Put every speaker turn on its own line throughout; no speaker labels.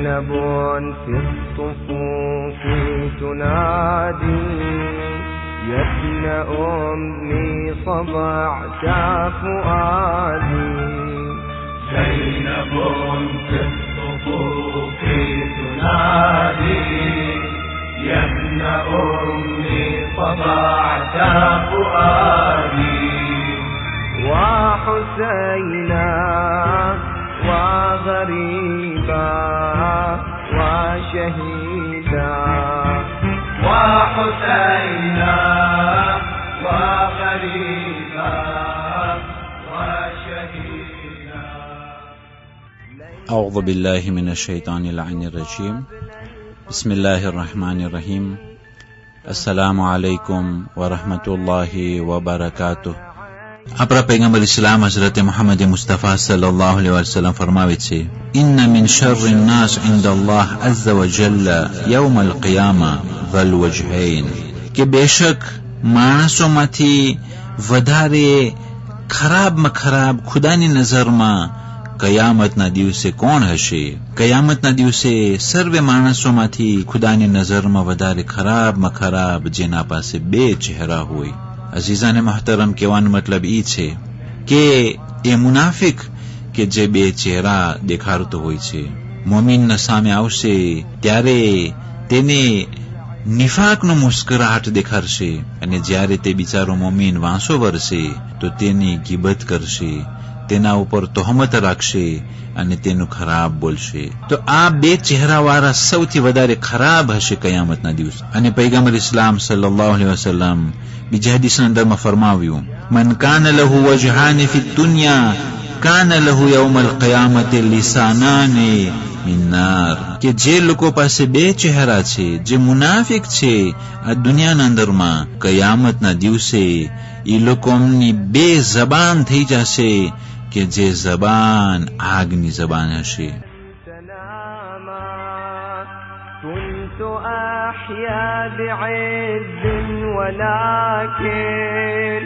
زينب في الصفوف تنادي يا ابن أمي صبعت فؤادي.
زينب في الصفوف تنادي يا ابن أمي صبعت فؤادي.
وحسينا وغريبا وشهيدا.
وحسينا وغريبا وشهيدا.
أعوذ بالله من الشيطان اللعين الرجيم. بسم الله الرحمن الرحيم. السلام عليكم ورحمة الله وبركاته. આપણા પૈગંબર ઇસ્લામ હઝરત મુહમ્મદ મુસ્તફા સલ્લલ્લાહુ અલૈહિ વસલ્લમ ફરમાવે છે, ઇન્ન મિન શર્રિન નાસ ઇન્દલ્લાહ અઝ્ઝ વજલ યૌમ અલ-કિયામા ધલ વજહૈન, કે બેશક માણસોમાંથી વધારે ખરાબમાં ખરાબ ખુદાની નજરમાં કયામતના દિવસે કોણ હશે? કયામતના દિવસે સર્વે માણસોમાંથી ખુદાની નજરમાં વધારે ખરાબમાં ખરાબ જેના પાસે બે ચહેરા હોય. અઝીઝાને મહતરમ કહેવાનો મતલબ એ છે કે એ મુનાફિક કે જે બે ચહેરા દેખાડતો હોય છે. મોમીનના સામે આવશે ત્યારે તેને નિફાકનો મુસ્કરાહટ દેખાડશે, અને જ્યારે તે બિચારો મોમીન વાંસો વરસે તો તેની ગીબત કરશે, તેના ઉપર તહોમત રાખશે અને તેનું ખરાબ બોલશે. તો આ બે ચહેરાવાળા સૌથી વધારે ખરાબ હશે કયામતના દિવસે. અને પૈગંબર ઇસ્લામ સલ્લલ્લાહુ અલૈહિ વસલ્લમ બીજા હદીસના અંદરમાં ફરમાવ્યું, મન કાન લહુ વજહાની ફી દુનિયા કાન લહુ યૌમલ કિયામતિ લિસાનાની મિન નાર, કે જે લોકો પાસે બે ચહેરા છે, જે મુનાફિક છે આ દુનિયાના અંદરમાં, કયામતના દિવસે એ લોકોની બે જબાન થઈ જશે કે જે જબાન આગની જબાન હશે.
ولكن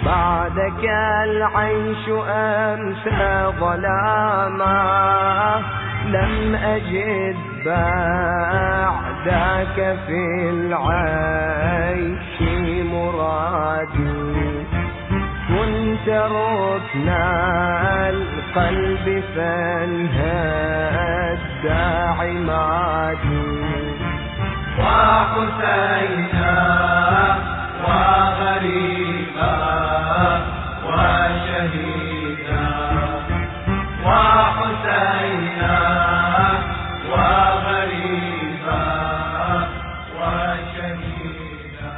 بعدك العيش أمسى ظلاما لم أجد بعدك في العيش مرادي كنت ركن القلب فانهد عمادي.
وحسينا وغريبا وشهيدا. وحسينا وغريبا وشهيدا.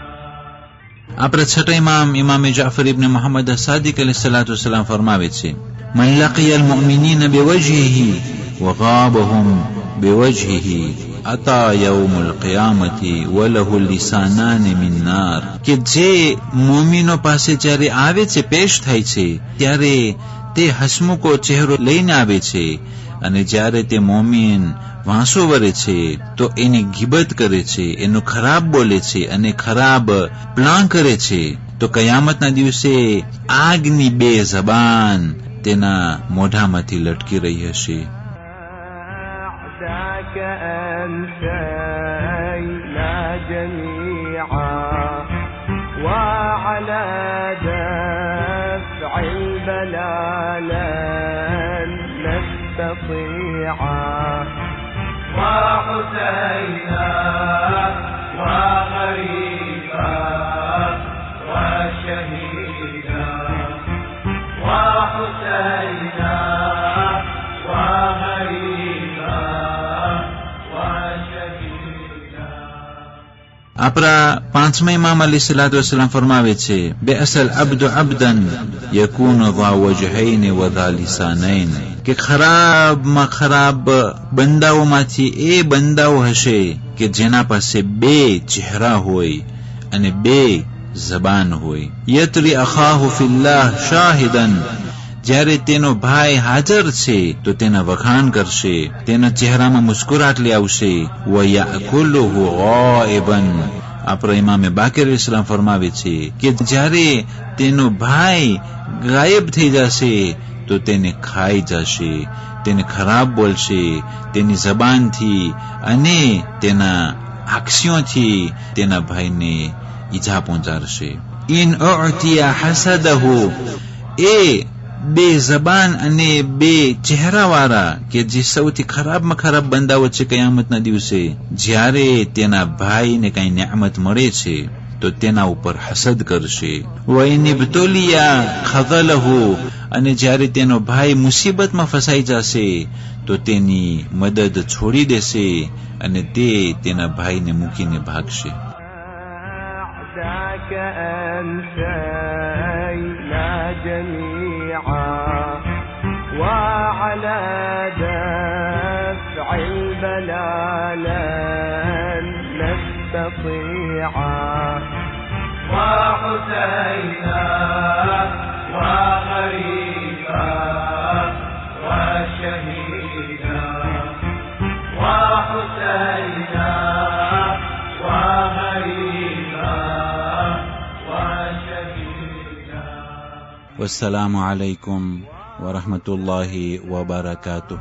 આપણા છઠ્ઠા ઇમામ જાફર ઇબ્ન મુહમ્મદ સાદિક અલૈહિસ્સલાતુ વસ્સલામ ફરમાવે છે, મન લકિયલ મુઅમિનીન બિવજહિહી વગાબહુમ બિવજહિહી અતા યૌમુલ કિયામતી વલહુ લિસાનાન મિન નાર, કે જે મોમીનો પાસે જ્યારે આવે છે, પેશ થાય છે, ત્યારે તે હસમુખો ચહેરો લઈને આવે છે, અને જ્યારે તે મોમીન વાંસો વરે છે તો એની ગીબત કરે છે, એનું ખરાબ બોલે છે અને ખરાબ પ્લાન કરે છે. તો કયામતના દિવસે આગની બે જબાન તેના મોઢામાંથી લટકી રહી હશે.
أمسينا جميعا وعلى دفع البلاء لن نستطيعا.
وحسينا وغريبا وشهيدا. وحسينا وغريبا وشهيدا.
આપણા પાંચમા ઇમામ અલૈહિસ્સલાતુ વસ્સલામ ફરમાવે છે, બેઅસલ અબ્દુ અબ્દન યકૂનુ ذا وجهين وذا لسانين, કે ખરાબમાં ખરાબ બંદાઓમાંથી એ બંદાઓ હશે કે જેના પાસે બે ચહેરા હોય અને બે જબાન હોય. યતરી અખાહુ ફિલ્લાહ શાહિદન, જ્યારે તેનો ભાઈ હાજર છે તો તેના વખાણ કરશે, તેના ચહેરામાં મુસ્કુરાટ લઈ આવશે. વયાકુલુહુ ગાયબન, આપણા ઇમામે બાકિર ઇસ્લામ ફરમાવે છે કે જ્યારે તેનો ભાઈ ગાયબ થઈ જશે તો તેને ખાઈ જશે, તેને ખરાબ બોલશે, તેની જબાનથી અને તેના આક્શિયોથી તેના ભાઈને ઈજા પહોંચાડશે. ઇન ઉઅતિયા હસદહુ, એ બે જબાન અને બે ચહેરાવાળા કે જે સૌથી ખરાબમાં ખરાબ બંદાઓ છે કયામતના દિવસે, જ્યારે તેના ભાઈને કઈ નિયામત મળે છે તો તેના ઉપર હસદ કરશે. વઇન ઇબ્તુલિયા ખઝલહુ, અને જ્યારે તેનો ભાઈ મુસીબતમાં ફસાઈ જશે તો તેની મદદ છોડી દેશે અને તે તેના ભાઈને મૂકીને ભાગશે.
أعداك أنسينا جميعا وعلى دفع البلاء لن نستطيعا
وحسينا وغريبا وشهيدا وحسينا وغريبا وشهيدا.
والسلام عليكم ورحمة الله وبركاته.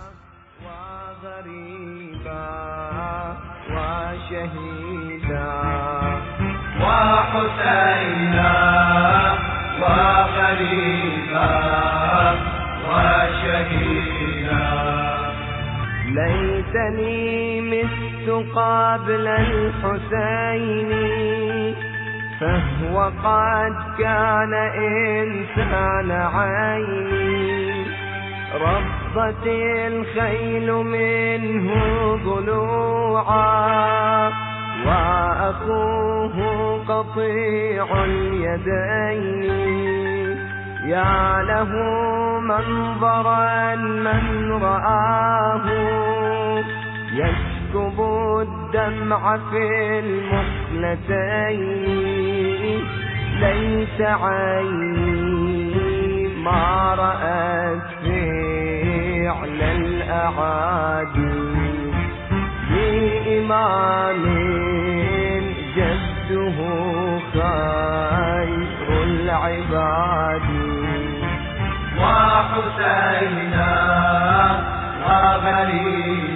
وغريبا وشهيدا
وحسينا وغريبا وشهيدا.
ليتني مت قبل الحسين فهو قد كان إنسان عيني. ربت الخيل منه ضلوعا وأخوه قطيع اليدين. يا له منظرا من رآه يسكب الدمع في المخلتين. ليس عيني ما رأت فعل الأعادي بإمام جده خير العباد.
وحسينا وغريبا